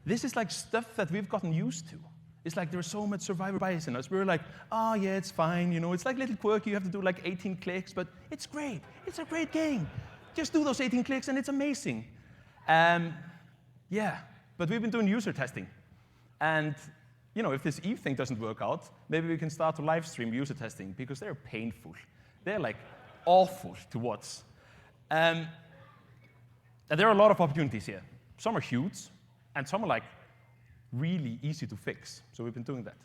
this is like stuff that we've gotten used to. It's like there's so much survivor bias in us. We're like, oh, yeah, it's fine. You know, it's like little quirky. You have to do like 18 clicks, but it's great. It's a great game. Just do those 18 clicks, and it's amazing. Yeah, but we've been doing user testing. And you know, if this Eve thing doesn't work out, maybe we can start to live stream user testing, because they're painful. They're like awful to watch. And there are a lot of opportunities here. Some are huge, and some are like really easy to fix. So we've been doing that.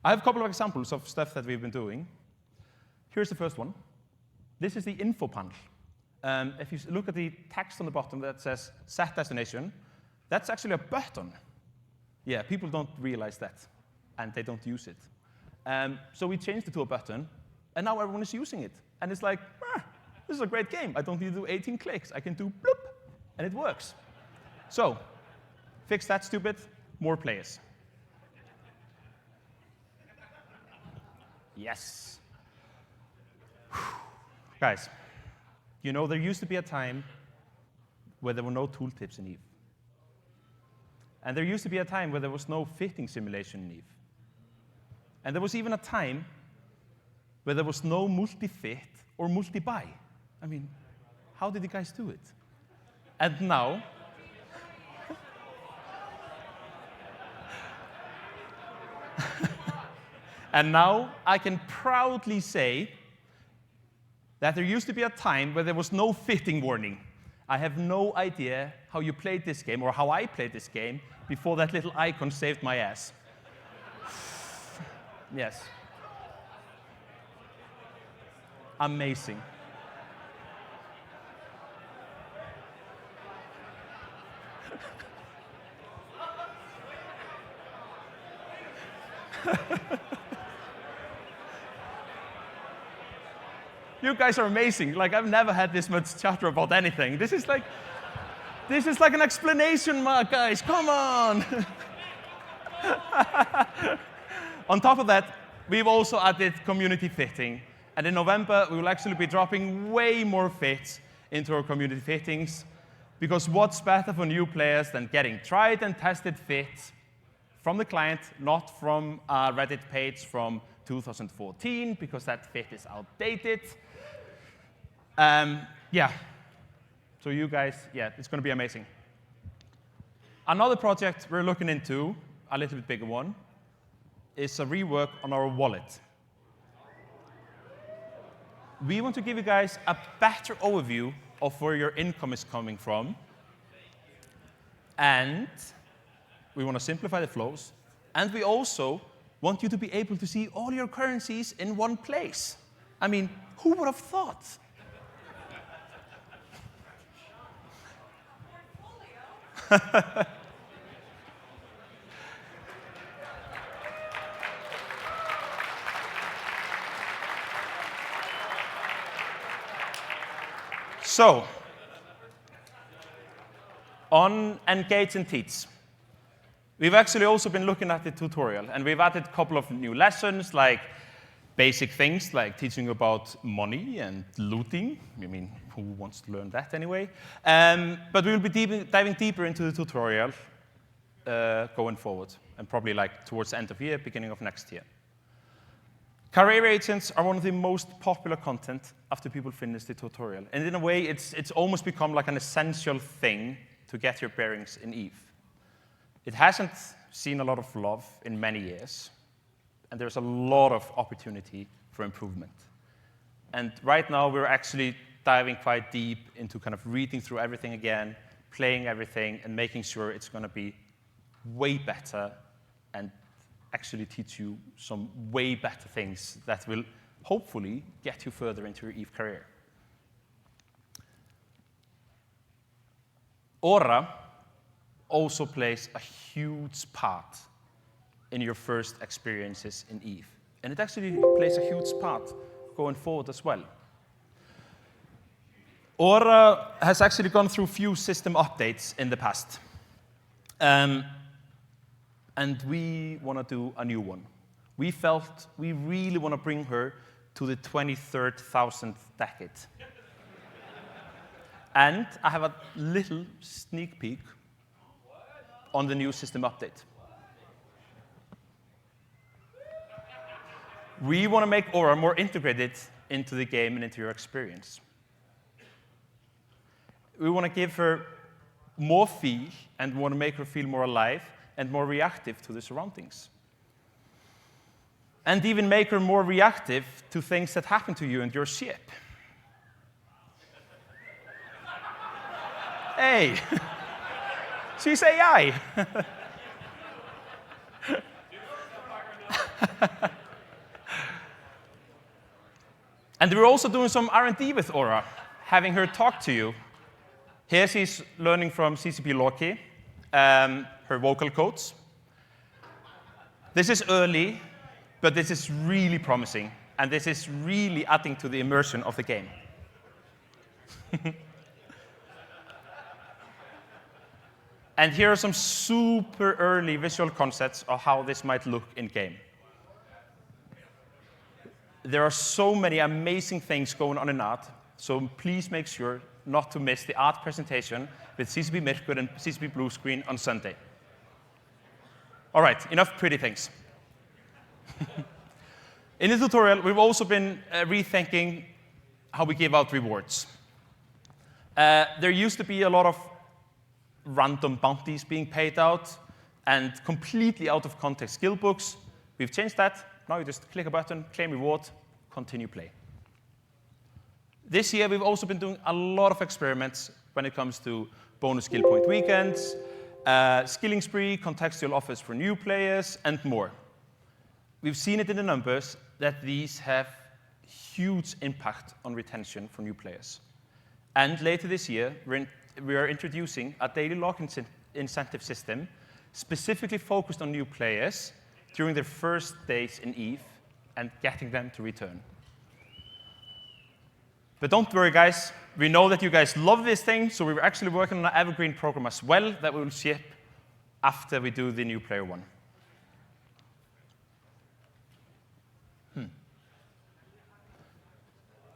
I have a couple of examples of stuff that we've been doing. Here's the first one. This is the info panel. If you look at the text on the bottom that says set destination, that's actually a button. Yeah, people don't realize that, and they don't use it. So we changed it to a button, and now everyone is using it. And it's like, this is a great game. I don't need to do 18 clicks. I can do bloop, and it works. So fix that stupid, more players. Yes. Guys, you know, there used to be a time where there were no tooltips in Eve. And there used to be a time where there was no fitting simulation in Eve. And there was even a time where there was no multi-fit or multi-buy. I mean, how did you guys do it? And now, I can proudly say that there used to be a time where there was no fitting warning. I have no idea how you played this game, or how I played this game, before that little icon saved my ass. Yes. Amazing. You guys are amazing. Like, I've never had this much chatter about anything. This is like an explanation mark, guys. Come on. On top of that, we've also added community fitting. And in November, we will actually be dropping way more fits into our community fittings. Because what's better for new players than getting tried and tested fits from the client, not from a Reddit page from 2014, because that fit is outdated. Yeah. So you guys, yeah, it's going to be amazing. Another project we're looking into, a little bit bigger one, is a rework on our wallet. We want to give you guys a better overview of where your income is coming from. And we want to simplify the flows. And we also want you to be able to see all your currencies in one place. I mean, who would have thought? So, on Engage and Teach, we've actually also been looking at the tutorial, and we've added a couple of new lessons, like basic things like teaching about money and looting. I mean, who wants to learn that anyway? But we will be diving deeper into the tutorial going forward, and probably like towards the end of year, beginning of next year. Career agents are one of the most popular content after people finish the tutorial. And in a way, it's almost become like an essential thing to get your bearings in Eve. It hasn't seen a lot of love in many years, and there's a lot of opportunity for improvement. And right now, we're actually diving quite deep into kind of reading through everything again, playing everything, and making sure it's going to be way better and actually teach you some way better things that will hopefully get you further into your Eve career. Aura also plays a huge part in your first experiences in Eve. And it actually plays a huge part going forward as well. Aura has actually gone through few system updates in the past. And we want to do a new one. We felt we really want to bring her to the 23,000th decade. And I have a little sneak peek. on the new system update. We want to make Aura more integrated into the game and into your experience. We want to give her more feel and want to make her feel more alive and more reactive to the surroundings. And even make her more reactive to things that happen to you and your ship. Hey, she's AI. And we're also doing some R&D with Aura, having her talk to you. Here she's learning from CCP Lore, her vocal codes. This is early, but this is really promising, and this is really adding to the immersion of the game. And here are some super early visual concepts of how this might look in-game. There are so many amazing things going on in art, so please make sure not to miss the art presentation with CCP Myrkur and CCP Blue Screen on Sunday. All right, enough pretty things. In the tutorial, we've also been rethinking how we give out rewards. There used to be a lot of random bounties being paid out and completely out of context skill books. We've changed that. Now you just click a button, claim reward, continue play. This year, we've also been doing a lot of experiments when it comes to bonus skill point weekends, skilling spree, contextual offers for new players, and more. We've seen it in the numbers that these have huge impact on retention for new players. And later this year, we are introducing a daily lock incentive system specifically focused on new players during their first days in EVE and getting them to return. But don't worry, guys. We know that you guys love this thing, so we're actually working on an evergreen program as well that we will ship after we do the new player one.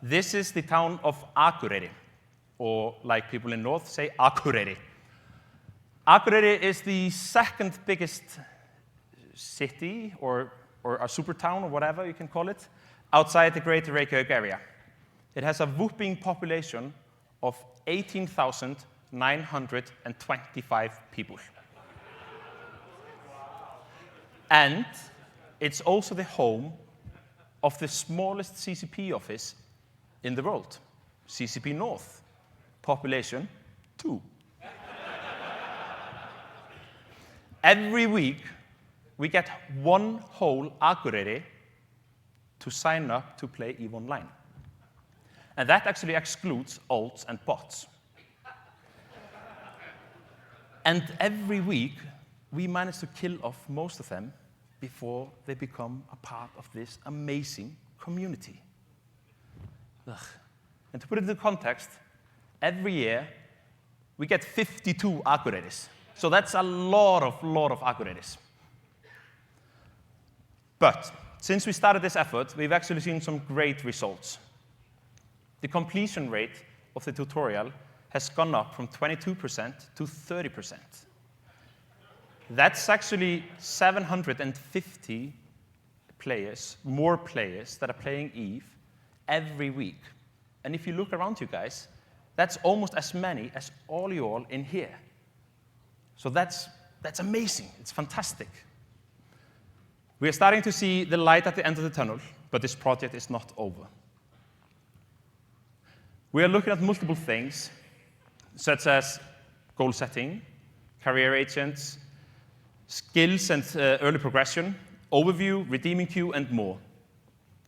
This is the town of Akureyri, or like people in North say, Akureyri. Akureyri is the second biggest city, or a super town, or whatever you can call it, outside the greater Reykjavik area. It has a whopping population of 18,925 people. And it's also the home of the smallest CCP office in the world, CCP North, population 2. Every week, we get one whole Akureyri to sign up to play EVE Online. And that actually excludes alts and bots. And every week, we manage to kill off most of them before they become a part of this amazing community. Ugh. And to put it into context, every year, we get 52 Akureyris. So that's a lot of Akureyris. But since we started this effort, we've actually seen some great results. The completion rate of the tutorial has gone up from 22% to 30%. That's actually 750 players, more players that are playing EVE every week. And if you look around you guys, that's almost as many as all you all in here. So that's amazing. It's fantastic. We are starting to see the light at the end of the tunnel, but this project is not over. We are looking at multiple things, such as goal setting, career agents, skills and early progression, overview, redeeming queue, and more.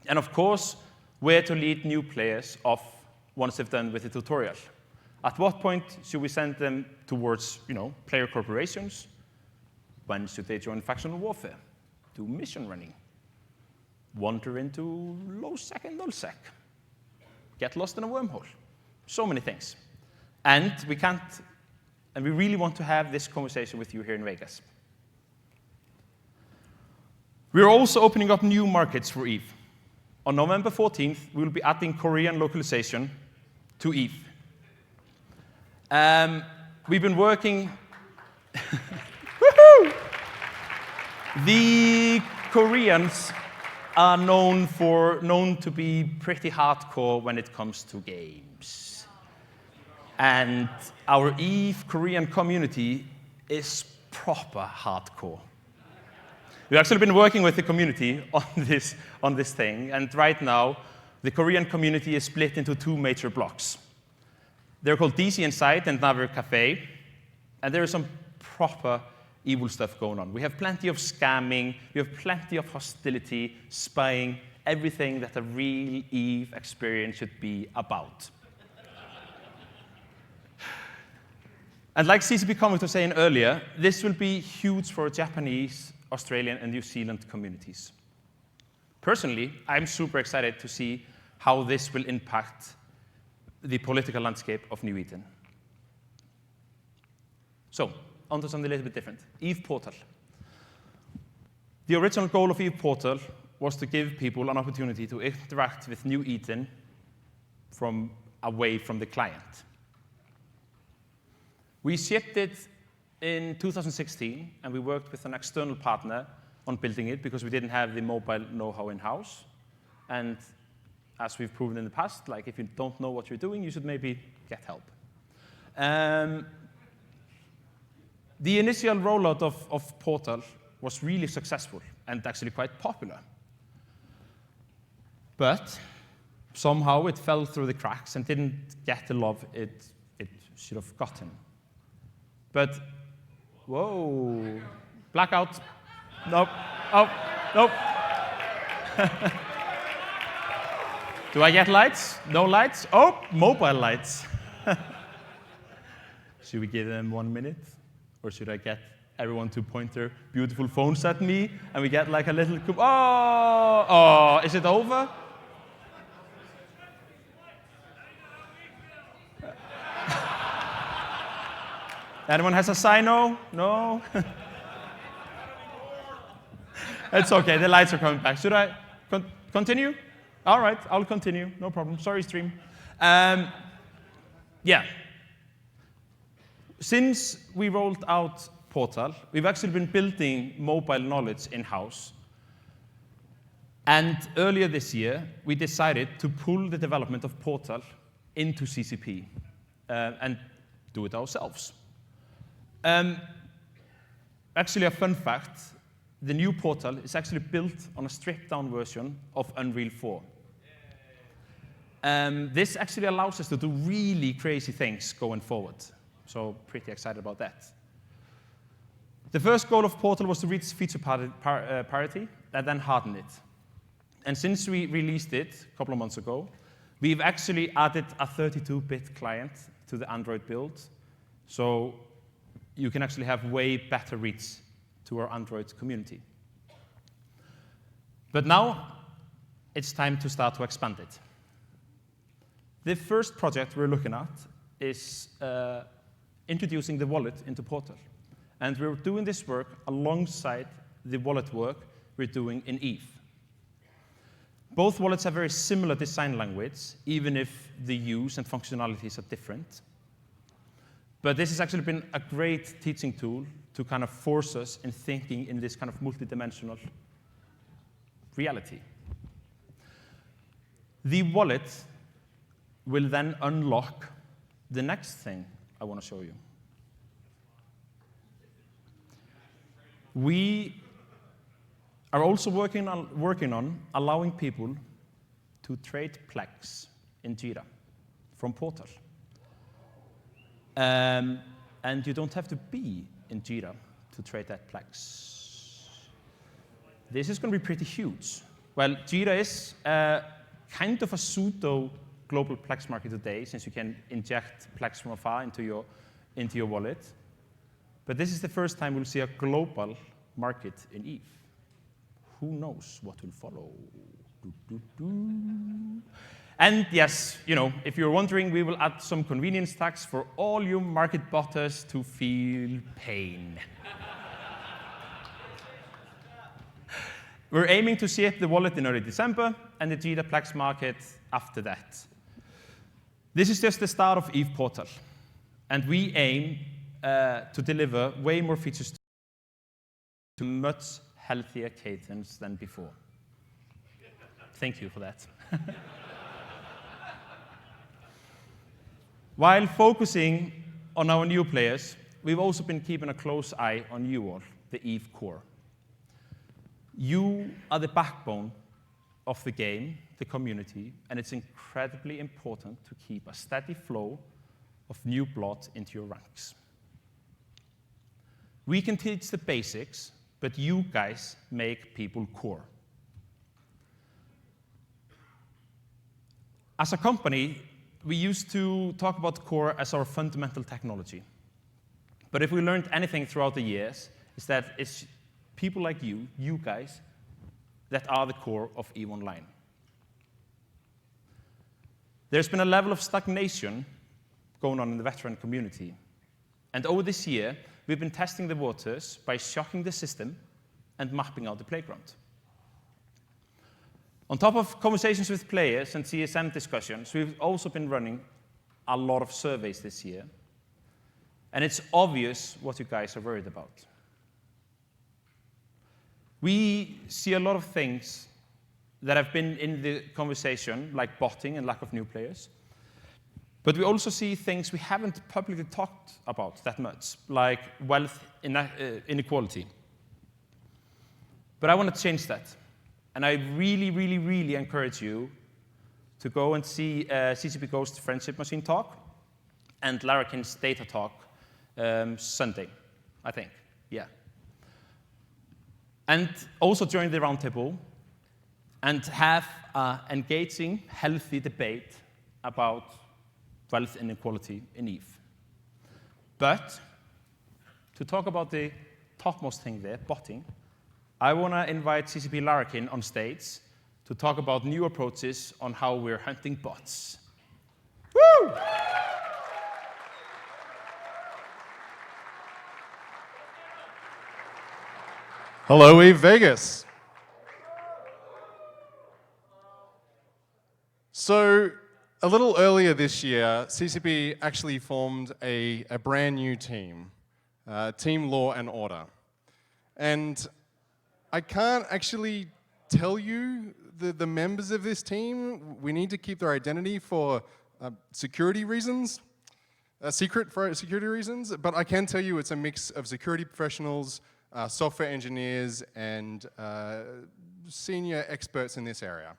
And of course, where to lead new players off once they've done with the tutorial. At what point should we send them towards, player corporations? When should they join factional warfare? Do mission running? Wander into low-sec and null-sec? Get lost in a wormhole? So many things. And we really want to have this conversation with you here in Vegas. We're also opening up new markets for EVE. On November 14th, we will be adding Korean localization to EVE. We've been working... The Koreans are known to be pretty hardcore when it comes to games. And our EVE Korean community is proper hardcore. We've actually been working with the community on this thing, and right now, the Korean community is split into two major blocks. They're called DC Inside and Naver Cafe, and there is some proper evil stuff going on. We have plenty of scamming, we have plenty of hostility, spying, everything that a real EVE experience should be about. And like CCP Keynote was saying earlier, this will be huge for Japanese, Australian, and New Zealand communities. Personally, I'm super excited to see how this will impact the political landscape of New Eden. So, onto something a little bit different. EVE Portal. The original goal of EVE Portal was to give people an opportunity to interact with New Eden from away from the client. We shipped it in 2016, and we worked with an external partner on building it because we didn't have the mobile know-how in-house. And as we've proven in the past, like if you don't know what you're doing, you should maybe get help. The initial rollout of Portal was really successful and actually quite popular. But somehow it fell through the cracks and didn't get the love it should have gotten. But, whoa, blackout. Nope, oh, nope. Do I get lights? No lights? Oh, mobile lights. Should we give them 1 minute? Or should I get everyone to point their beautiful phones at me and we get like a little, oh, is it over? Anyone has a sino? No? It's okay, the lights are coming back. Should I continue? All right, I'll continue, no problem. Sorry, stream. Yeah. Since we rolled out Portal, we've actually been building mobile knowledge in-house. And earlier this year, we decided to pull the development of Portal into CCP and do it ourselves. Actually, a fun fact, the new Portal is actually built on a stripped-down version of Unreal 4. This actually allows us to do really crazy things going forward. So pretty excited about that. The first goal of Portal was to reach feature parity and then harden it. And since we released it a couple of months ago, we've actually added a 32-bit client to the Android build. So you can actually have way better reach to our Android community. But now, it's time to start to expand it. The first project we're looking at is introducing the wallet into Portal. And we're doing this work alongside the wallet work we're doing in EVE. Both wallets have very similar design language, even if the use and functionalities are different. But this has actually been a great teaching tool to kind of force us in thinking in this kind of multidimensional reality. The wallet will then unlock the next thing I want to show you. We are also working on allowing people to trade Plex in Jira from Portal. And you don't have to be in Jira to trade that Plex. This is going to be pretty huge. Well, Jira is kind of a pseudo global Plex market today, since you can inject Plex from afar into your wallet. But this is the first time we'll see a global market in EVE. Who knows what will follow? And yes, if you're wondering, we will add some convenience tags for all you market botters to feel pain. We're aiming to ship the wallet in early December and the Jira Plex market after that. This is just the start of EVE Portal, and we aim to deliver way more features to much healthier cadence than before. Thank you for that. While focusing on our new players, we've also been keeping a close eye on you all, the EVE core. You are the backbone of the game, the community, and it's incredibly important to keep a steady flow of new blood into your ranks. We can teach the basics, but you guys make people core. As a company, we used to talk about core as our fundamental technology. But if we learned anything throughout the years, is that it's people like you guys, that are the core of EVE Online. There's been a level of stagnation going on in the veteran community. And over this year, we've been testing the waters by shocking the system and mapping out the playground. On top of conversations with players and CSM discussions, we've also been running a lot of surveys this year. And it's obvious what you guys are worried about. We see a lot of things that have been in the conversation, like botting and lack of new players. But we also see things we haven't publicly talked about that much, like wealth inequality. But I want to change that. And I really, really, really encourage you to go and see CCP Ghost Friendship Machine talk and Larrikin's data talk Sunday, I think. Yeah. And also join the roundtable and have an engaging, healthy debate about wealth inequality in EVE. But to talk about the topmost thing there, botting, I want to invite CCP Larrikin on stage to talk about new approaches on how we're hunting bots. Woo! Hello, EVE Vegas. So, a little earlier this year, CCP actually formed a brand new team, Team Law and Order. And I can't actually tell you the members of this team. We need to keep their identity for security reasons, secret for security reasons, but I can tell you it's a mix of security professionals, software engineers, and senior experts in this area.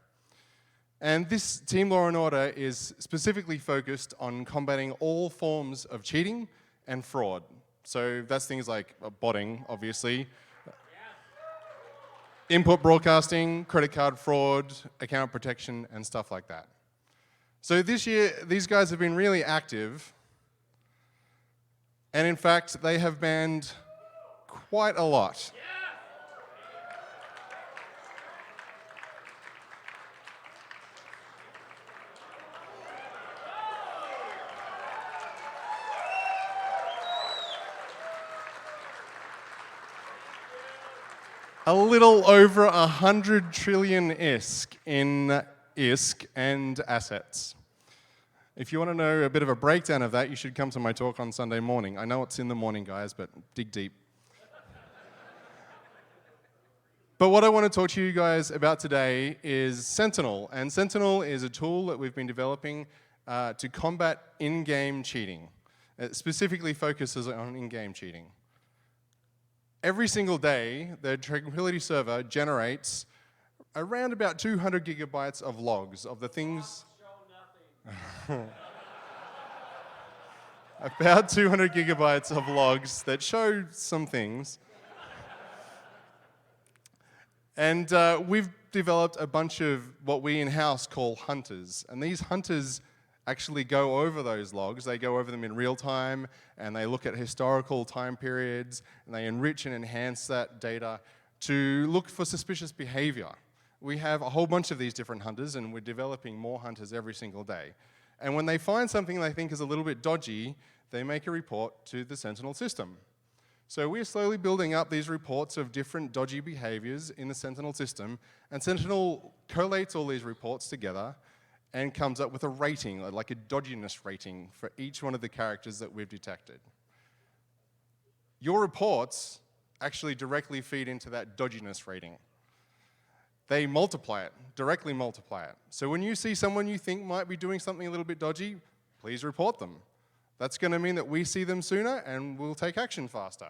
And this Team Law and Order is specifically focused on combating all forms of cheating and fraud. So that's things like botting, obviously, input broadcasting, credit card fraud, account protection, and stuff like that. So this year, these guys have been really active. And in fact, they have banned quite a lot. A little over 100 trillion ISK in ISK and assets. If you want to know a bit of a breakdown of that, you should come to my talk on Sunday morning. I know it's in the morning, guys, but dig deep. But what I want to talk to you guys about today is Sentinel. And Sentinel is a tool that we've been developing to combat in-game cheating. It specifically focuses on in-game cheating. Every single day, the Tranquility server generates around about 200 gigabytes of logs of the things... about 200 gigabytes of logs that show some things. And we've developed a bunch of what we in-house call hunters. And these hunters actually go over those logs. They go over them in real time, and they look at historical time periods, and they enrich and enhance that data to look for suspicious behavior. We have a whole bunch of these different hunters, and we're developing more hunters every single day. And when they find something they think is a little bit dodgy, they make a report to the Sentinel system. So we're slowly building up these reports of different dodgy behaviors in the Sentinel system, and Sentinel collates all these reports together and comes up with a rating, like a dodginess rating for each one of the characters that we've detected. Your reports actually directly feed into that dodginess rating. They multiply it, directly multiply it. So when you see someone you think might be doing something a little bit dodgy, please report them. That's going to mean that we see them sooner and we'll take action faster.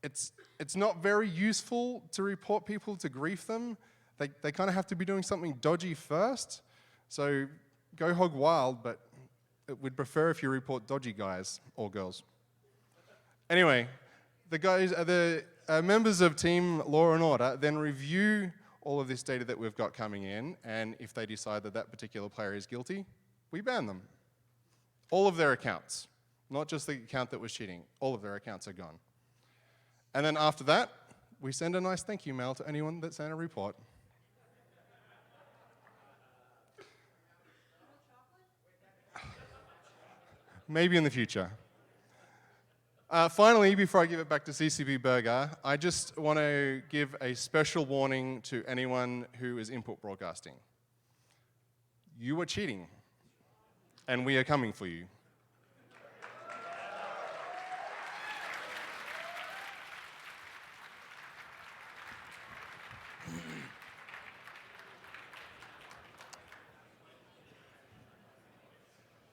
It's not very useful to report people to grief them. They kind of have to be doing something dodgy first. So go hog wild, but we'd prefer if you report dodgy guys or girls. Anyway, the members of Team Law and Order then review all of this data that we've got coming in, and if they decide that that particular player is guilty, we ban them. All of their accounts, not just the account that was cheating. All of their accounts are gone. And then after that, we send a nice thank you mail to anyone that sent a report. Maybe in the future. Finally, before I give it back to CCP Burger, I just want to give a special warning to anyone who is input broadcasting. You are cheating, and we are coming for you.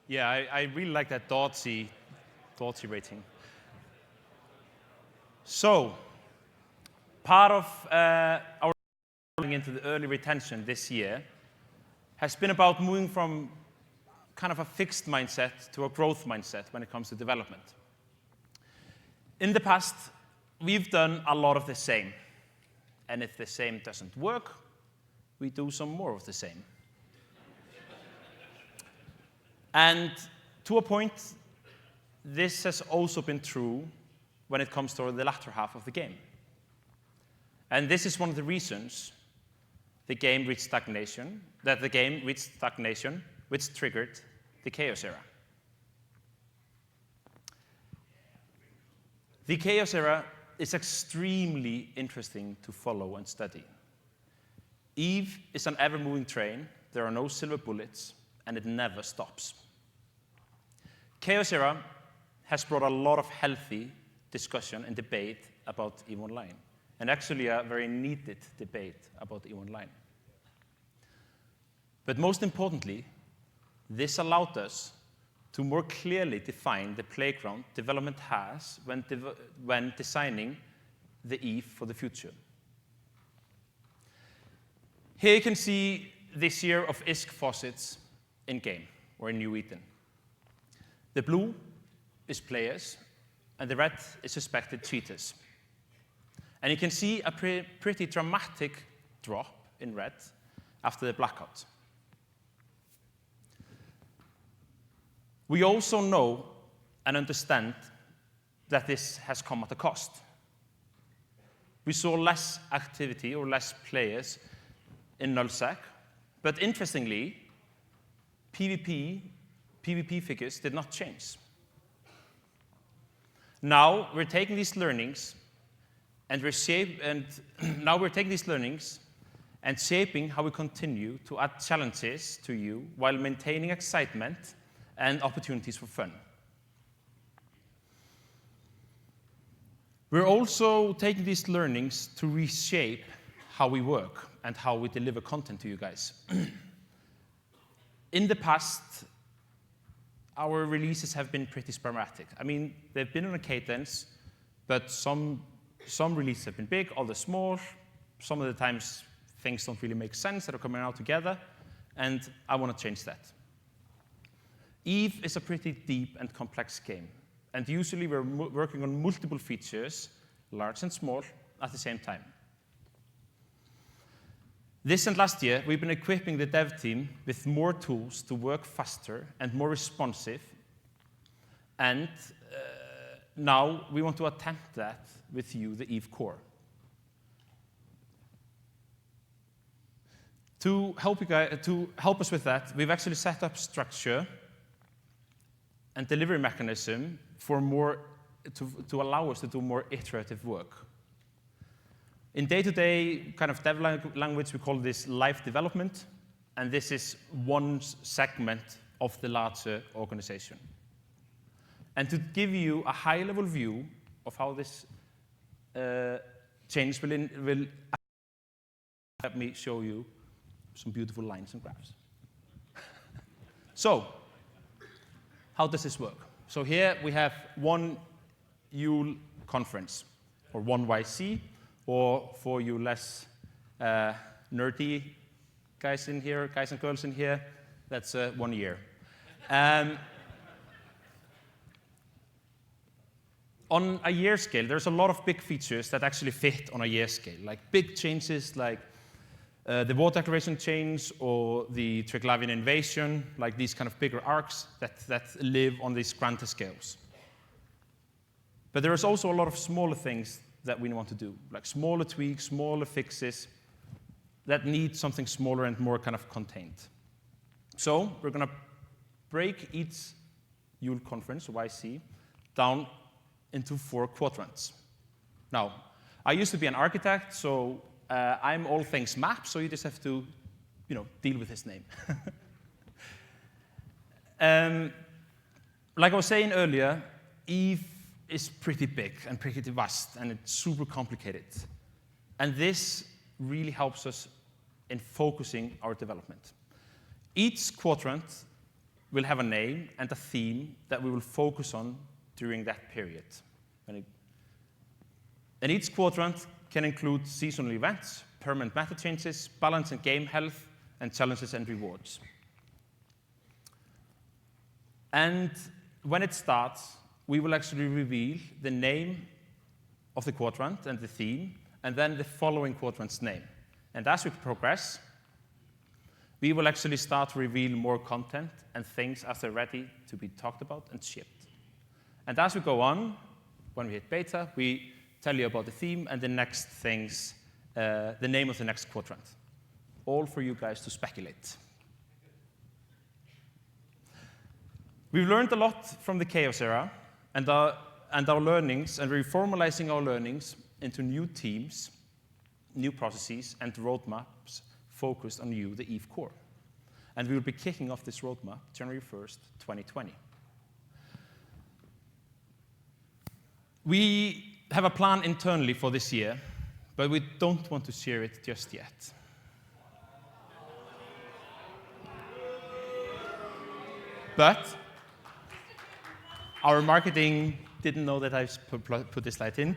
Yeah, I really like that Dotsy rating. So, part of our into the early retention this year has been about moving from kind of a fixed mindset to a growth mindset when it comes to development. In the past, we've done a lot of the same. And if the same doesn't work, we do some more of the same. And to a point, this has also been true when it comes to the latter half of the game. And this is one of the reasons the game reached stagnation, which triggered the Chaos Era. The Chaos Era is extremely interesting to follow and study. EVE is an ever-moving train, there are no silver bullets, and it never stops. Chaos Era has brought a lot of healthy discussion and debate about EVE Online, and actually a very needed debate about EVE Online. But most importantly, this allowed us to more clearly define the playground development has when designing the EVE for the future. Here you can see this year of ISK faucets in-game, or in New Eden. The blue is players, and the red is suspected cheaters. And you can see a pretty dramatic drop in red after the blackout. We also know and understand that this has come at a cost. We saw less activity or less players in nullsec, but interestingly, PvP figures did not change. Now we're taking these learnings and shaping how we continue to add challenges to you while maintaining excitement and opportunities for fun. We're also taking these learnings to reshape how we work and how we deliver content to you guys. In the past, our releases have been pretty sporadic. I mean, they've been on a cadence, but some releases have been big, others small. Some of the times, things don't really make sense that are coming out together, and I want to change that. EVE is a pretty deep and complex game, and usually we're working on multiple features, large and small, at the same time. This and last year, we've been equipping the dev team with more tools to work faster and more responsive, and now we want to attempt that with you, the EVE core. To help us with that, we've actually set up structure and delivery mechanism for to allow us to do more iterative work. In day-to-day kind of dev language, we call this live development, and this is one segment of the larger organization. And to give you a high-level view of how this change will let me show you some beautiful lines and graphs. So, how does this work? So here we have one Yule conference, or one YC, or for you less nerdy guys in here, guys and girls in here, that's 1 year. On a year scale, there's a lot of big features that actually fit on a year scale, like big changes like the war declaration change or the Triglavian invasion, like these kind of bigger arcs that live on these grander scales. But there's also a lot of smaller things that we want to do, like smaller tweaks, smaller fixes that need something smaller and more kind of contained. So we're going to break each Yule conference, or YC, down into 4 quadrants. Now, I used to be an architect, so I'm all things map, so you just have to, deal with his name. Like I was saying earlier, Eve is pretty big and pretty vast, and it's super complicated. And this really helps us in focusing our development. Each quadrant will have a name and a theme that we will focus on during that period. And each quadrant can include seasonal events, permanent meta changes, balance and game health, and challenges and rewards. And when it starts, we will actually reveal the name of the quadrant and the theme, and then the following quadrant's name. And as we progress, we will actually start to reveal more content and things as they're ready to be talked about and shipped. And as we go on, when we hit beta, we tell you about the theme and the next things, the name of the next quadrant. All for you guys to speculate. We've learned a lot from the Chaos era and our learnings, and we're formalizing our learnings into new teams, new processes, and roadmaps focused on the Eve core. And we will be kicking off this roadmap January 1st, 2020. We have a plan internally for this year, but we don't want to share it just yet. But our marketing didn't know that I put this slide in.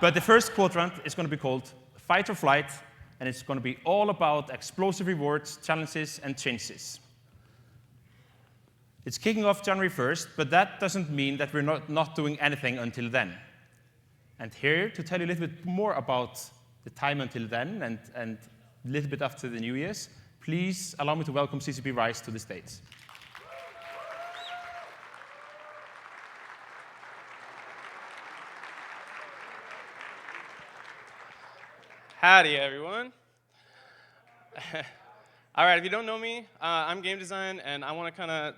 But the first quadrant is going to be called Fight or Flight, and it's going to be all about explosive rewards, challenges, and changes. It's kicking off January 1st, but that doesn't mean that we're not doing anything until then. And here to tell you a little bit more about the time until then and a little bit after the New Year's, please allow me to welcome CCP Rise to the stage. Howdy, everyone. All right, if you don't know me, I'm game design, and I want to kind of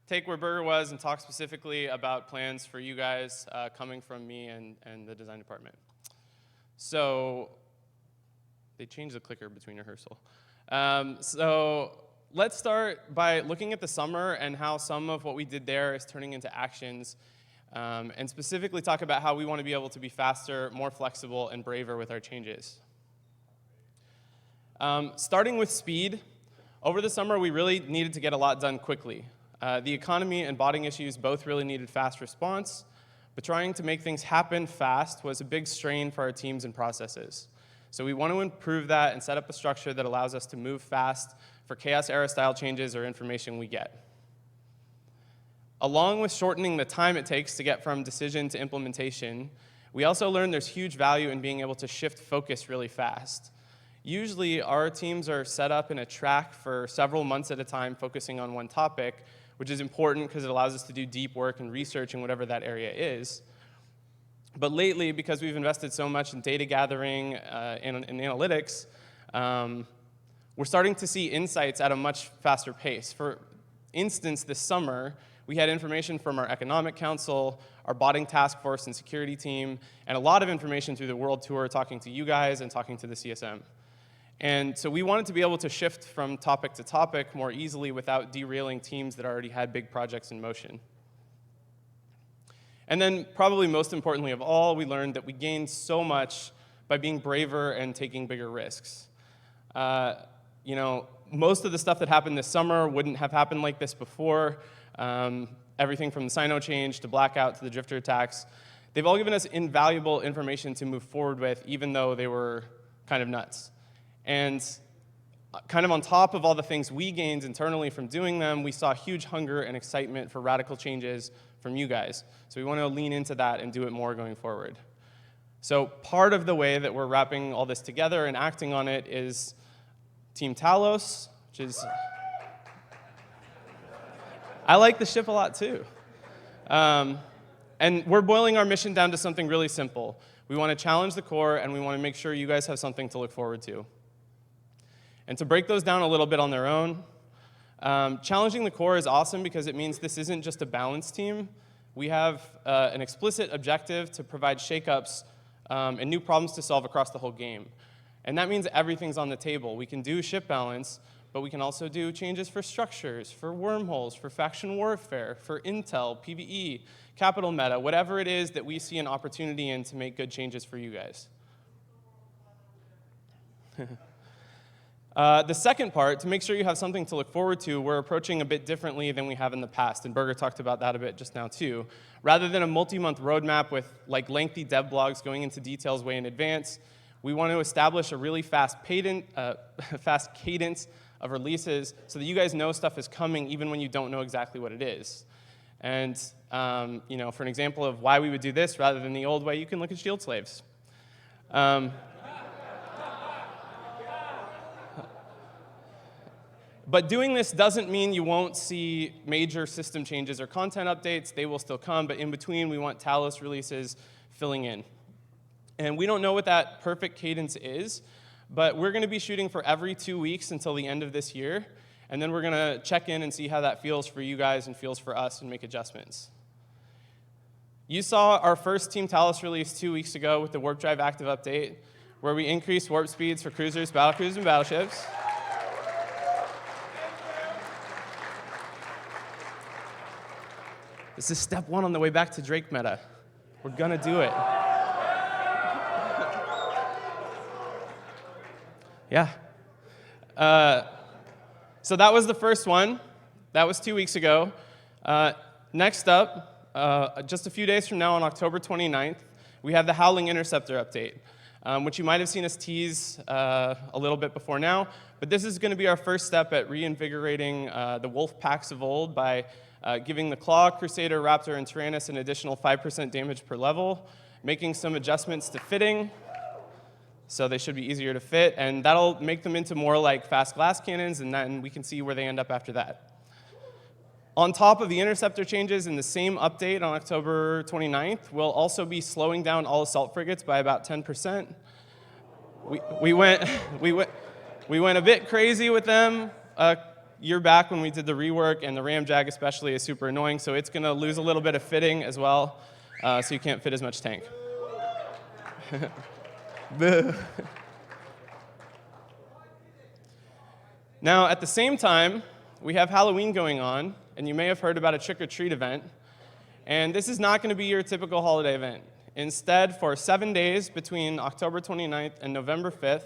take where Burger was and talk specifically about plans for you guys coming from me and the design department. So they changed the clicker between rehearsal. So let's start by looking at the summer and how some of what we did there is turning into actions, and specifically talk about how we want to be able to be faster, more flexible, and braver with our changes. Starting with speed, over the summer we really needed to get a lot done quickly. The economy and botting issues both really needed fast response, but trying to make things happen fast was a big strain for our teams and processes. So we want to improve that and set up a structure that allows us to move fast for Chaos era style changes or information we get. Along with shortening the time it takes to get from decision to implementation, we also learned there's huge value in being able to shift focus really fast. Usually, our teams are set up in a track for several months at a time, focusing on one topic, which is important because it allows us to do deep work and research in whatever that area is. But lately, because we've invested so much in data gathering and analytics, we're starting to see insights at a much faster pace. For instance, this summer, we had information from our economic council, our botting task force and security team, and a lot of information through the world tour, talking to you guys and talking to the CSM. And so we wanted to be able to shift from topic to topic more easily without derailing teams that already had big projects in motion. And then probably most importantly of all, we learned that we gained so much by being braver and taking bigger risks. Most of the stuff that happened this summer wouldn't have happened like this before. Everything from the Sino change to blackout to the drifter attacks. They've all given us invaluable information to move forward with, even though they were kind of nuts. And kind of on top of all the things we gained internally from doing them, we saw huge hunger and excitement for radical changes from you guys. So we want to lean into that and do it more going forward. So part of the way that we're wrapping all this together and acting on it is Team Talos, which is... I like the ship a lot too. And we're boiling our mission down to something really simple. We want to challenge the core, and we want to make sure you guys have something to look forward to. And to break those down a little bit on their own, challenging the core is awesome because it means this isn't just a balance team. We have an explicit objective to provide shakeups and new problems to solve across the whole game. And that means everything's on the table. We can do ship balance, but we can also do changes for structures, for wormholes, for faction warfare, for intel, PvE, capital meta, whatever it is that we see an opportunity in to make good changes for you guys. The second part, to make sure you have something to look forward to, we're approaching a bit differently than we have in the past, and Berger talked about that a bit just now too. Rather than a multi-month roadmap with lengthy dev blogs going into details way in advance, we want to establish a really fast cadence of releases so that you guys know stuff is coming even when you don't know exactly what it is. And for an example of why we would do this rather than the old way, you can look at Shield Slaves. But doing this doesn't mean you won't see major system changes or content updates. They will still come, but in between, we want Talos releases filling in. And we don't know what that perfect cadence is, but we're going to be shooting for every 2 weeks until the end of this year, and then we're going to check in and see how that feels for you guys and feels for us and make adjustments. You saw our first Team Talos release 2 weeks ago with the Warp Drive Active Update, where we increased warp speeds for cruisers, battlecruisers, and battleships. This is step one on the way back to Drake meta. We're going to do it. Yeah. So that was the first one. That was 2 weeks ago. Next up, just a few days from now on October 29th, we have the Howling Interceptor update, which you might have seen us tease a little bit before now. But this is going to be our first step at reinvigorating the wolf packs of old by giving the Claw, Crusader, Raptor, and Tyrannus an additional 5% damage per level, making some adjustments to fitting, so they should be easier to fit, and that'll make them into more like fast glass cannons, and then we can see where they end up after that. On top of the interceptor changes in the same update on October 29th, we'll also be slowing down all assault frigates by about 10%. We went a bit crazy with them a year back when we did the rework, and the Ramjag especially is super annoying, so it's going to lose a little bit of fitting as well, so you can't fit as much tank. Now, at the same time, we have Halloween going on, and you may have heard about a trick-or-treat event. And this is not going to be your typical holiday event. Instead, for 7 days between October 29th and November 5th,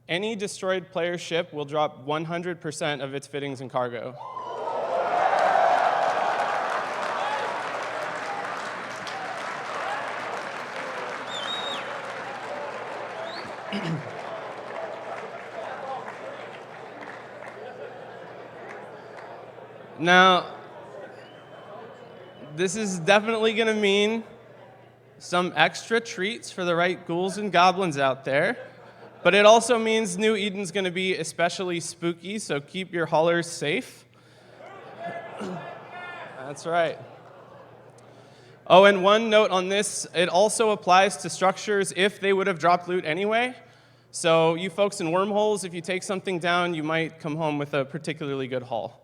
any destroyed player ship will drop 100% of its fittings and cargo. Now, this is definitely going to mean some extra treats for the right ghouls and goblins out there, but it also means New Eden's going to be especially spooky, so keep your haulers safe. That's right. Oh, and one note on this, it also applies to structures if they would have dropped loot anyway. So you folks in wormholes, if you take something down, you might come home with a particularly good haul.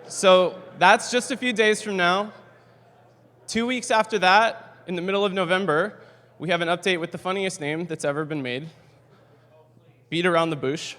So that's just a few days from now. 2 weeks after that, in the middle of November, we have an update with the funniest name that's ever been made. Beat around the bush.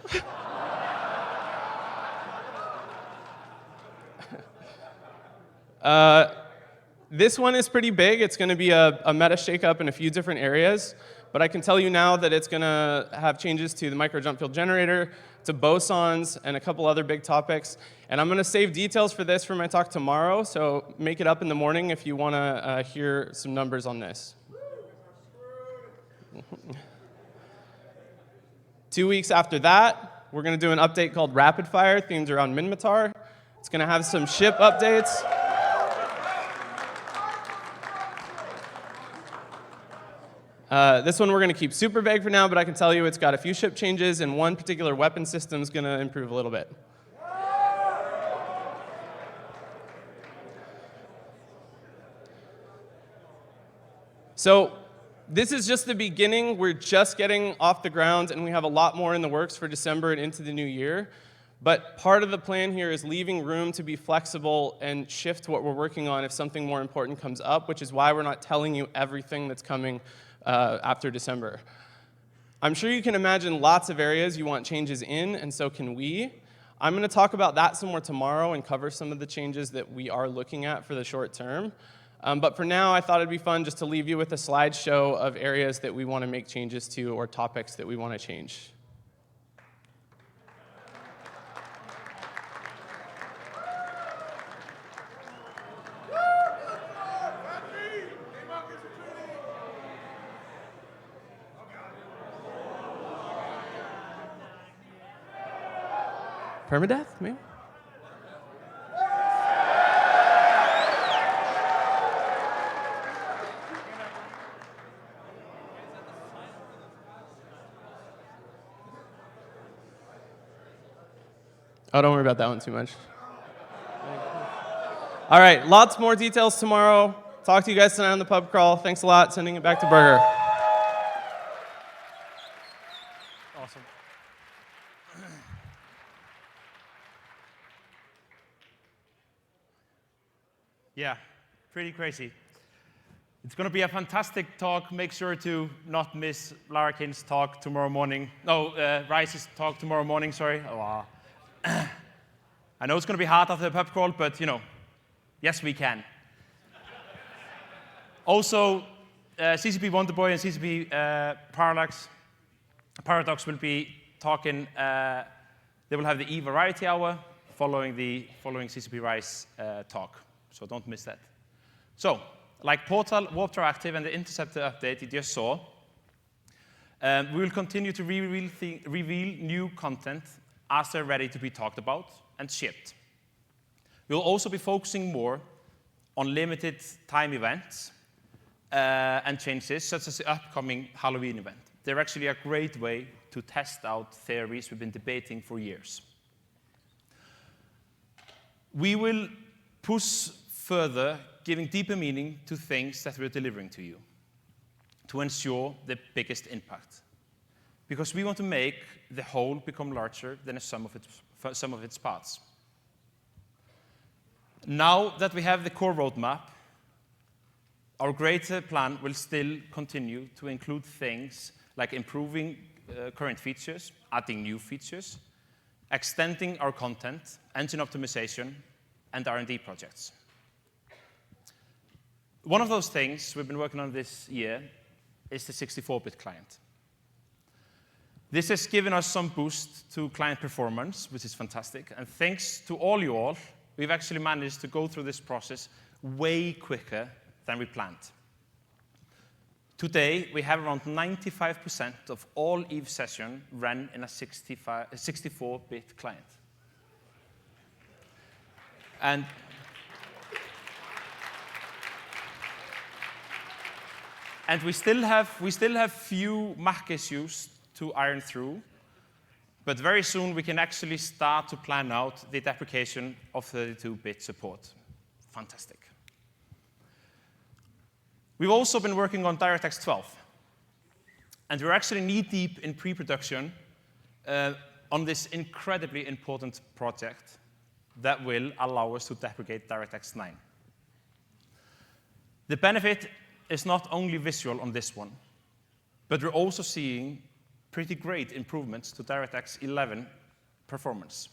This one is pretty big. It's going to be a meta shakeup in a few different areas. But I can tell you now that it's going to have changes to the micro jump field generator, to bosons, and a couple other big topics. And I'm going to save details for this for my talk tomorrow, so make it up in the morning if you want to hear some numbers on this. 2 weeks after that, we're going to do an update called Rapid Fire, themed around Minmatar. It's going to have some ship updates. This one we're going to keep super vague for now, but I can tell you it's got a few ship changes, and one particular weapon system is going to improve a little bit. So this is just the beginning. We're just getting off the ground, and we have a lot more in the works for December and into the new year. But part of the plan here is leaving room to be flexible and shift what we're working on if something more important comes up, which is why we're not telling you everything that's coming after December. I'm sure you can imagine lots of areas you want changes in, and so can we. I'm going to talk about that some more tomorrow and cover some of the changes that we are looking at for the short term. But for now, I thought it'd be fun just to leave you with a slideshow of areas that we want to make changes to or topics that we want to change. Permadeath, maybe? Oh, don't worry about that one too much. All right, lots more details tomorrow. Talk to you guys tonight on the pub crawl. Thanks a lot. Sending it back to Burger. Awesome. Yeah, pretty crazy. It's going to be a fantastic talk. Make sure to not miss Larkin's talk tomorrow morning. No, Rice's talk tomorrow morning, sorry. Oh, I know it's going to be hard after the pub crawl, but, you know, yes, we can. Also, CCP Wonderboy and CCP Paradox will be talking. They will have the E-Variety Hour following CCP Rice talk. So don't miss that. So, like Portal, Warp Active, and the Interceptor update you just saw, we will continue to reveal new content as they're ready to be talked about and shipped. We'll also be focusing more on limited time events and changes, such as the upcoming Halloween event. They're actually a great way to test out theories we've been debating for years. We will push further, giving deeper meaning to things that we're delivering to you to ensure the biggest impact. Because we want to make the whole become larger than the sum of its parts. Now that we have the core roadmap, our greater plan will still continue to include things like improving current features, adding new features, extending our content, engine optimization, and R&D projects. One of those things we've been working on this year is the 64-bit client. This has given us some boost to client performance, which is fantastic. And thanks to all you all, we've actually managed to go through this process way quicker than we planned. Today, we have around 95% of all EVE sessions run in a 64-bit client. And we still have few Mac issues to iron through, but very soon we can actually start to plan out the deprecation of 32-bit support. Fantastic. We've also been working on DirectX 12, and we're actually knee-deep in pre-production on this incredibly important project that will allow us to deprecate DirectX 9. The benefit is not only visual on this one, but we're also seeing pretty great improvements to DirectX 11 performance.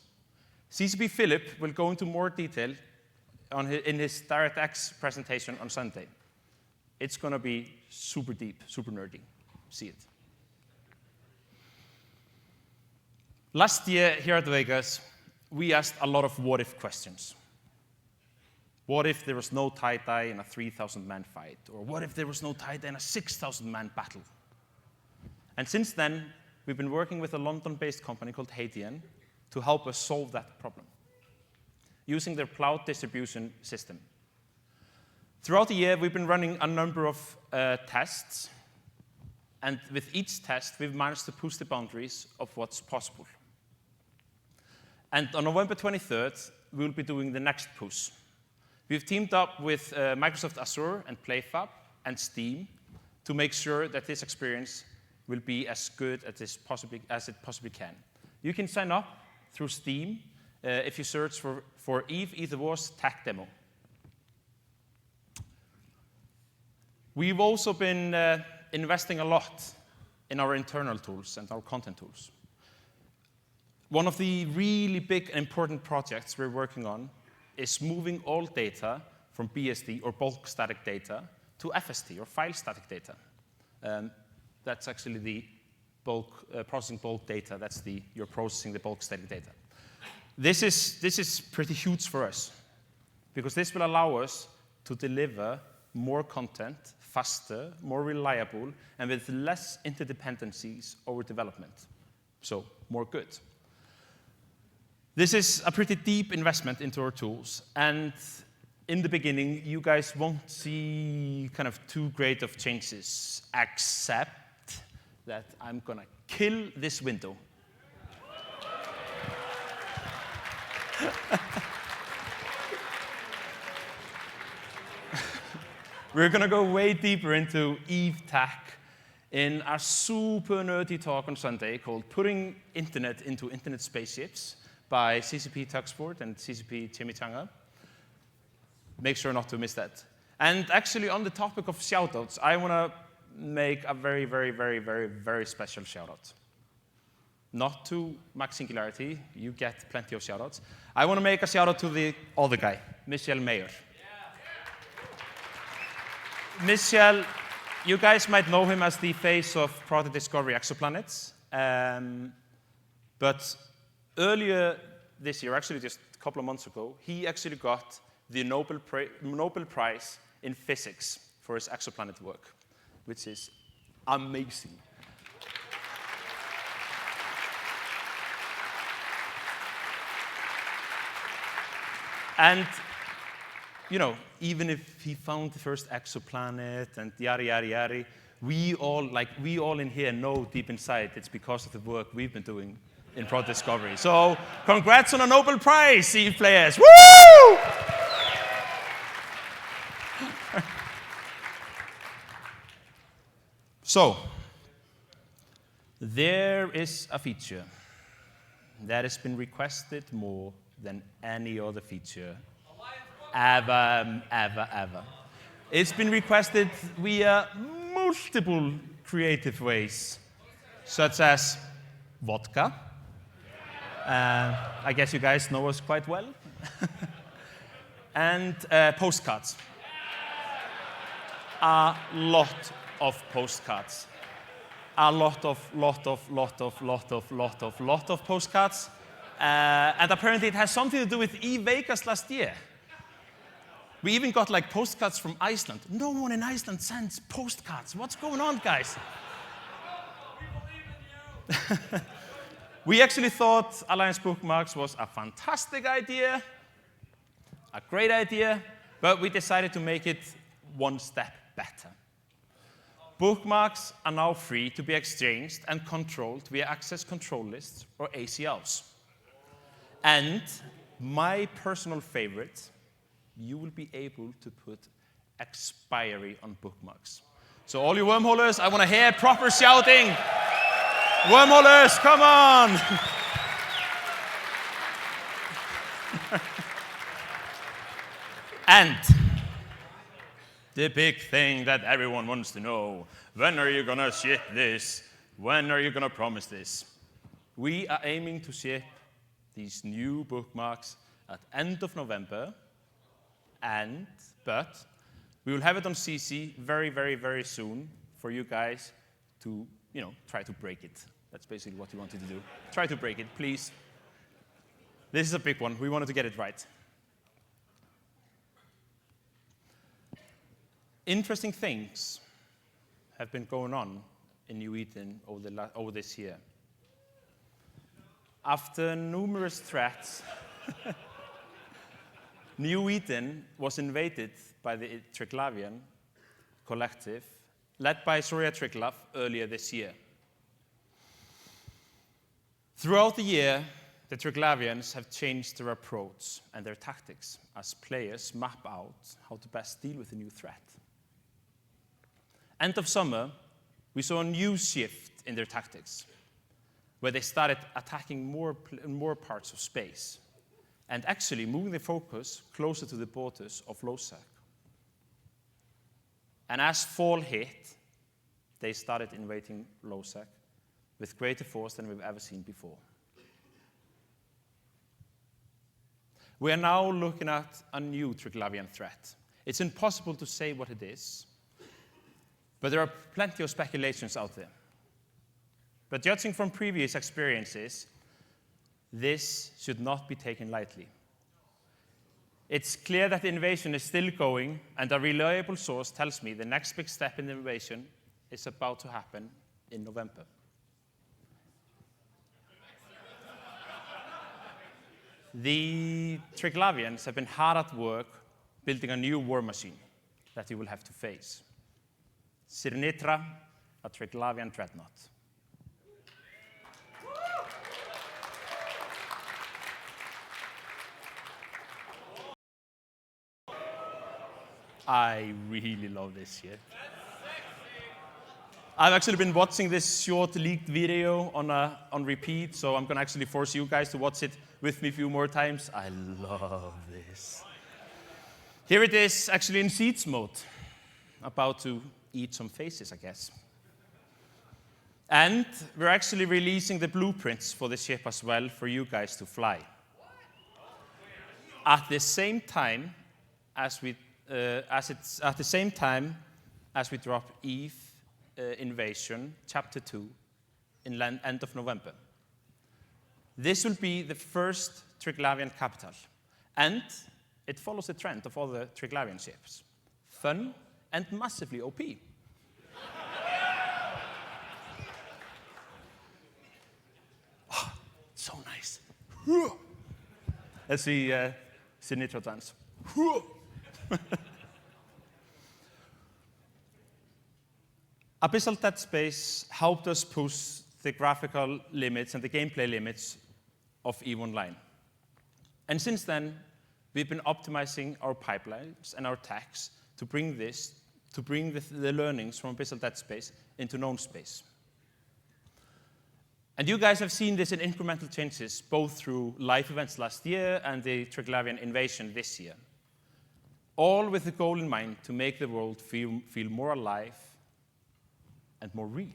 CCP Philip will go into more detail in his DirectX presentation on Sunday. It's going to be super deep, super nerdy. See it. Last year here at Vegas, we asked a lot of what-if questions. What if there was no tie-dye in a 3,000-man fight? Or what if there was no tie-dye in a 6,000-man battle? And since then, we've been working with a London-based company called Haitian to help us solve that problem, using their cloud distribution system. Throughout the year, we've been running a number of tests, and with each test, we've managed to push the boundaries of what's possible. And on November 23rd, we'll be doing the next push. We've teamed up with Microsoft Azure and PlayFab and Steam to make sure that this experience will be as good as it possibly can. You can sign up through Steam if you search for Eve Either Was Tech Demo. We've also been investing a lot in our internal tools and our content tools. One of the really big and important projects we're working on is moving all data from BSD, or bulk static data, to FST, or file static data. That's actually the processing bulk data. You're processing the bulk static data. This is pretty huge for us, because this will allow us to deliver more content, faster, more reliable, and with less interdependencies over development. So more good. This is a pretty deep investment into our tools, and in the beginning, you guys won't see kind of too great of changes, except that I'm gonna kill this window. We're gonna go way deeper into Eve Tech in a super nerdy talk on Sunday called Putting Internet into Internet Spaceships by CCP Tuxford and CCP Chimichanga. Make sure not to miss that. And actually, on the topic of shoutouts, I want to make a very, very, very, very, very special shoutout. Not to Max Singularity. You get plenty of shoutouts. I want to make a shoutout to the other guy, Michel Mayer. Yeah. Michel, you guys might know him as the face of Project Discovery Exoplanets. But earlier this year, actually just a couple of months ago, he actually got the Nobel Prize in Physics for his exoplanet work, which is amazing. And, you know, even if he found the first exoplanet and yada, yada, yada, we all in here know deep inside it's because of the work we've been doing in Project Discovery. So, congrats on a Nobel Prize, Eve players. Woo! So, there is a feature that has been requested more than any other feature ever. It's been requested via multiple creative ways, such as vodka. I guess you guys know us quite well. And postcards. A lot of postcards. A lot of postcards. And apparently it has something to do with Vegas last year. We even got like postcards from Iceland. No one in Iceland sends postcards. What's going on, guys? We believe in you. We actually thought Alliance Bookmarks was a fantastic idea, a great idea, but we decided to make it one step better. Bookmarks are now free to be exchanged and controlled via access control lists, or ACLs. And my personal favorite, you will be able to put expiry on bookmarks. So all you wormholers, I want to hear proper shouting. Wormholers, come on! And the big thing that everyone wants to know, when are you going to ship this? When are you going to promise this? We are aiming to ship these new bookmarks at end of November, but we will have it on CC very, very, very soon for you guys to, try to break it. That's basically what we wanted to do. Try to break it, please. This is a big one. We wanted to get it right. Interesting things have been going on in New Eden over this year. After numerous threats, New Eden was invaded by the Triglavian collective, led by Soria Triglav earlier this year. Throughout the year, the Triglavians have changed their approach and their tactics as players map out how to best deal with the new threat. End of summer, we saw a new shift in their tactics, where they started attacking more parts of space and actually moving their focus closer to the borders of Losec. And as fall hit, they started invading Losec with greater force than we've ever seen before. We are now looking at a new Triglavian threat. It's impossible to say what it is, but there are plenty of speculations out there. But judging from previous experiences, this should not be taken lightly. It's clear that the invasion is still going, and a reliable source tells me the next big step in the invasion is about to happen in November. The Triglavians have been hard at work building a new war machine that you will have to face. Sinatra, a Triglavian Dreadnought. I really love this shit. I've actually been watching this short leaked video on repeat, so I'm going to actually force you guys to watch it with me a few more times. I love this. Here it is, actually in Siege mode. About to eat some faces, I guess. And we're actually releasing the blueprints for the ship as well for you guys to fly. At the same time as we drop Eve Invasion, Chapter 2, in end of November. This will be the first Triglavian capital, and it follows the trend of all the Triglavian ships. Fun and massively OP. Oh, so nice. Let's see Sinatra dance. Abyssal Dead Space helped us push the graphical limits and the gameplay limits of EVE Online. And since then, we've been optimizing our pipelines and our techs to bring the learnings from Abyssal Dead Space into known space. And you guys have seen this in incremental changes, both through live events last year and the Triglavian invasion this year. All with the goal in mind to make the world feel more alive and more real.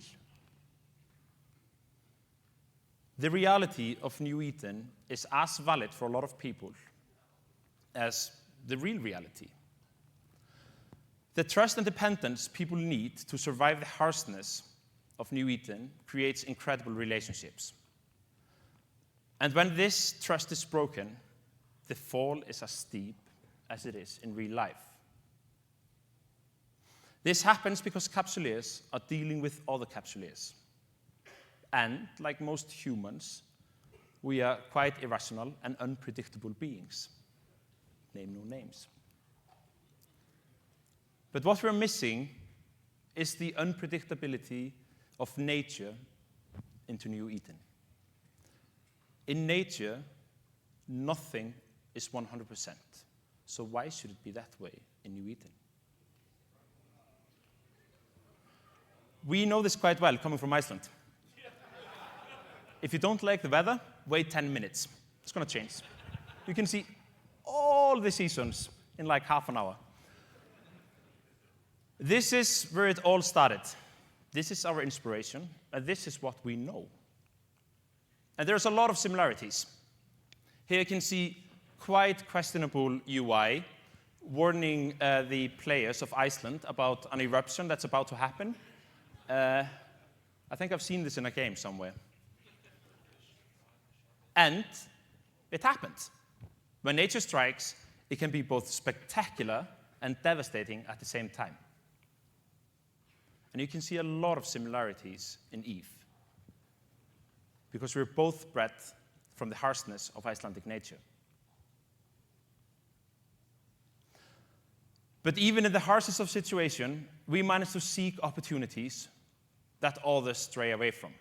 The reality of New Eden is as valid for a lot of people as the real reality. The trust and dependence people need to survive the harshness of New Eden creates incredible relationships. And when this trust is broken, the fall is as steep as it is in real life. This happens because capsuleers are dealing with other capsuleers. And, like most humans, we are quite irrational and unpredictable beings. Name no names. But what we're missing is the unpredictability of nature into New Eden. In nature, nothing is 100%. So why should it be that way in New Eden? We know this quite well, coming from Iceland. If you don't like the weather, wait 10 minutes. It's going to change. You can see all the seasons in like half an hour. This is where it all started. This is our inspiration, and this is what we know. And there's a lot of similarities. Here you can see quite questionable UI warning the players of Iceland about an eruption that's about to happen. I think I've seen this in a game somewhere. And it happens. When nature strikes, it can be both spectacular and devastating at the same time. And you can see a lot of similarities in Eve, because we're both bred from the harshness of Icelandic nature. But even in the harshest of situations, we manage to seek opportunities that others stray away from,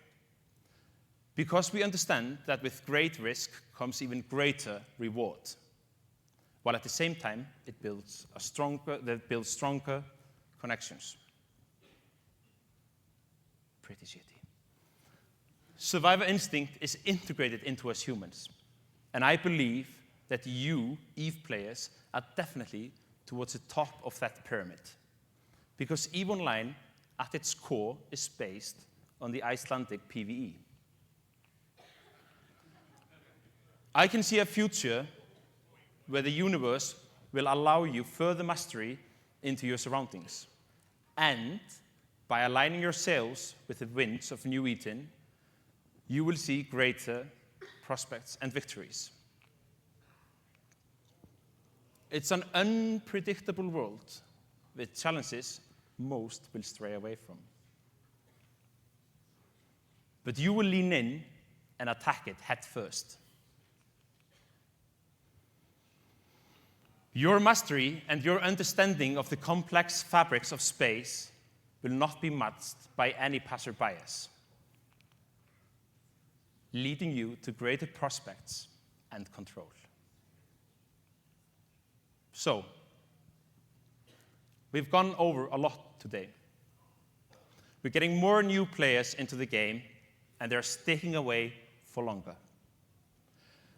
because we understand that with great risk comes even greater reward, while at the same time it builds stronger connections. Pretty shitty. Survivor instinct is integrated into us humans, and I believe that you, EVE players, are definitely towards the top of that pyramid, because EVE Online, at its core, is based on the Icelandic PvE. I can see a future where the universe will allow you further mastery into your surroundings, and by aligning your sails with the winds of New Eden, you will see greater prospects and victories. It's an unpredictable world with challenges most will stray away from. But you will lean in and attack it head first. Your mastery and your understanding of the complex fabrics of space will not be matched by any passerbyers, leading you to greater prospects and control. So, we've gone over a lot today. We're getting more new players into the game, and they're sticking away for longer.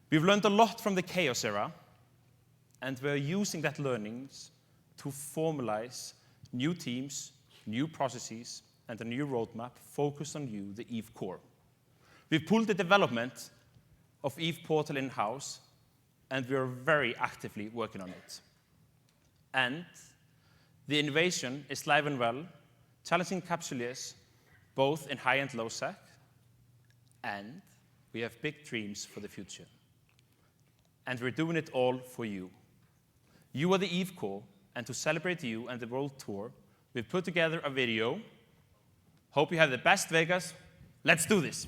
We've learned a lot from the Chaos era, and we're using that learnings to formalize new teams, new processes, and a new roadmap focused on you, the EVE core. We've pulled the development of EVE Portal in-house, and we're very actively working on it. And the innovation is live and well, challenging capsuleers both in high and low sec, and we have big dreams for the future. And we're doing it all for you. You are the EVE core, and to celebrate you and the world tour, we've put together a video. Hope you have the best Vegas. Let's do this.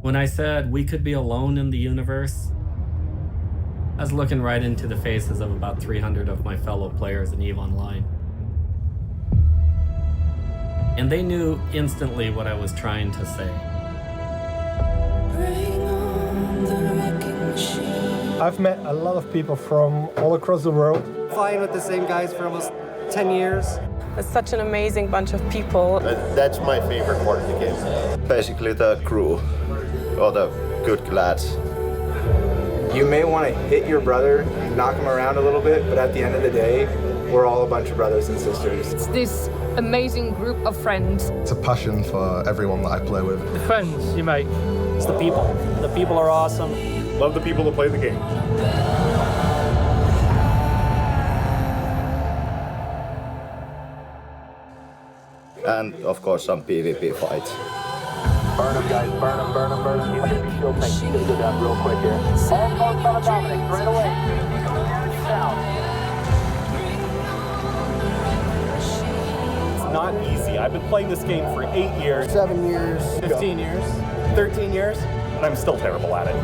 When I said we could be alone in the universe, I was looking right into the faces of about 300 of my fellow players in EVE Online. And they knew instantly what I was trying to say. I've met a lot of people from all across the world. Flying with the same guys for almost 10 years. It's such an amazing bunch of people. That's my favorite part of the game. Basically the crew, all the good lads. You may want to hit your brother, knock him around a little bit, but at the end of the day, we're all a bunch of brothers and sisters. It's this amazing group of friends. It's a passion for everyone that I play with. The friends you make. It's the people. The people are awesome. Love the people that play the game. And of course some PvP fights. Burn them, guys. Burn them, burn them, burn them. You should be shield tank. He's gonna go down real quick here. Almost on a Dominic, right away. It's not easy. I've been playing this game for 8 years. 7 years. 15 years. 13 years. And I'm still terrible at it.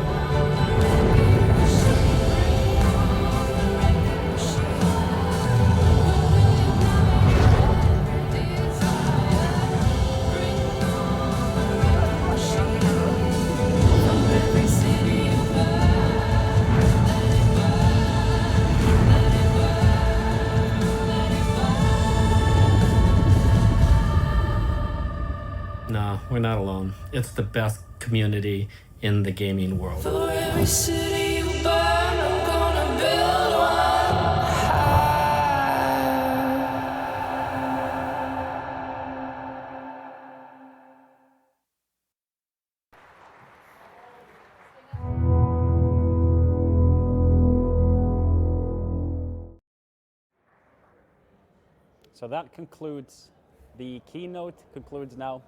No, we're not alone. It's the best community in the gaming world. For every city you burn, I'm gonna build one high. So that concludes, the keynote concludes now,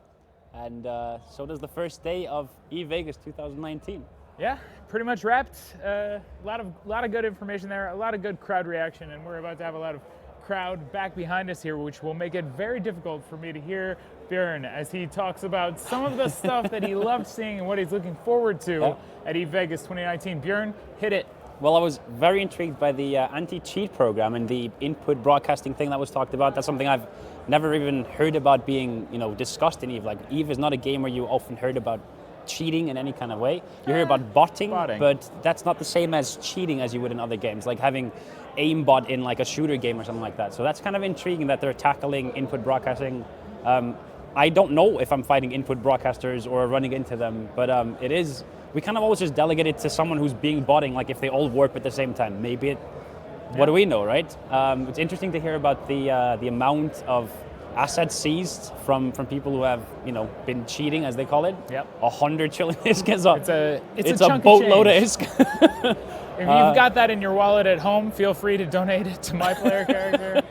and so does the first day of Vegas 2019. Yeah, pretty much wrapped. A lot of good information there, a lot of good crowd reaction, and we're about to have a lot of crowd back behind us here, which will make it very difficult for me to hear Björn as he talks about some of the stuff that he loved seeing and what he's looking forward to at Vegas 2019. Björn, hit it. Well, I was very intrigued by the anti-cheat program and the input broadcasting thing that was talked about. That's something I've never even heard about being, discussed in EVE. Like, EVE is not a game where you often heard about cheating in any kind of way. You hear about botting, but that's not the same as cheating as you would in other games, like having aimbot in like a shooter game or something like that. So that's kind of intriguing that they're tackling input broadcasting. I don't know if I'm fighting input broadcasters or running into them, but it is. We kind of always just delegate it to someone who's being botting, like if they all warp at the same time. Maybe what do we know, right? It's interesting to hear about the amount of assets seized from people who have, been cheating, as they call it. Yep. 100 trillion ISK is it's a boatload of ISK. If you've got that in your wallet at home, feel free to donate it to my player character.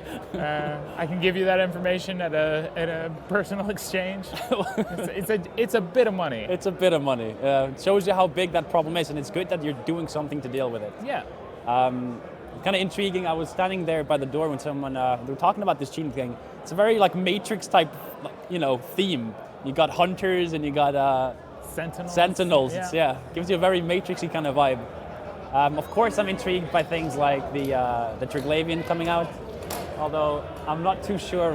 I can give you that information at a personal exchange. It's a bit of money. It's a bit of money. It shows you how big that problem is, and it's good that you're doing something to deal with it. Yeah. Kind of intriguing. I was standing there by the door when someone they were talking about this cheating thing. It's a very like Matrix type, theme. You got hunters and you got sentinels. Yeah. Gives you a very Matrixy kind of vibe. Of course, I'm intrigued by things like the Triglavian coming out, although I'm not too sure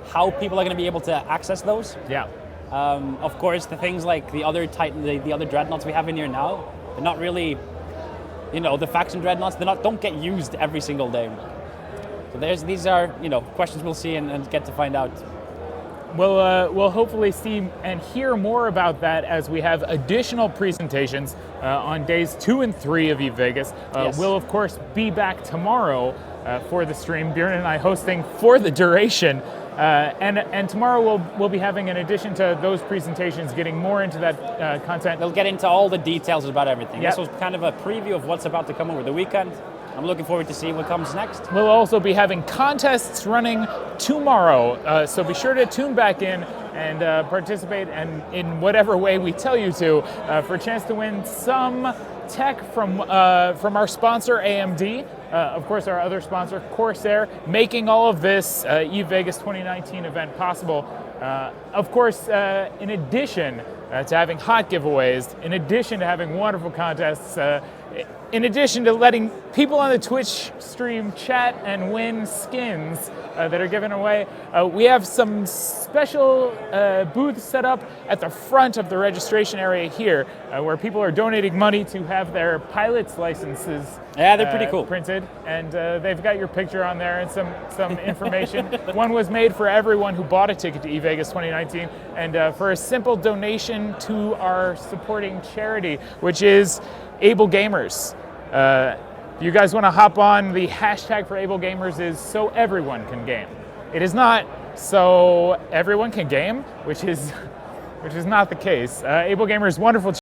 how people are going to be able to access those. Yeah. Of course, the things like the other Titan, the other dreadnoughts we have in here now, they're not really, the faction dreadnoughts. Don't get used every single day. So these are questions we'll see and get to find out. We'll hopefully see and hear more about that as we have additional presentations on days 2 and 3 of EVE Vegas. Yes. We'll of course be back tomorrow for the stream. Björn and I hosting for the duration, and tomorrow we'll be having, in addition to those presentations, getting more into that content. We'll get into all the details about everything. Yep. This was kind of a preview of what's about to come over the weekend. I'm looking forward to seeing what comes next. We'll also be having contests running tomorrow, so be sure to tune back in and participate in whatever way we tell you to for a chance to win some tech from our sponsor AMD. Of course, our other sponsor, Corsair, making all of this EVE Vegas 2019 event possible. Of course, in addition to having hot giveaways, in addition to having wonderful contests, in addition to letting people on the Twitch stream chat and win skins that are given away, we have some special booths set up at the front of the registration area here where people are donating money to have their pilot's licenses they're pretty cool. Printed, and they've got your picture on there and some information. One was made for everyone who bought a ticket to EVE Vegas 2019, and for a simple donation to our supporting charity, which is Able Gamers. If you guys want to hop on, the hashtag for Able Gamers is so everyone can game. It is not so everyone can game, which is not the case. Able Gamers, wonderful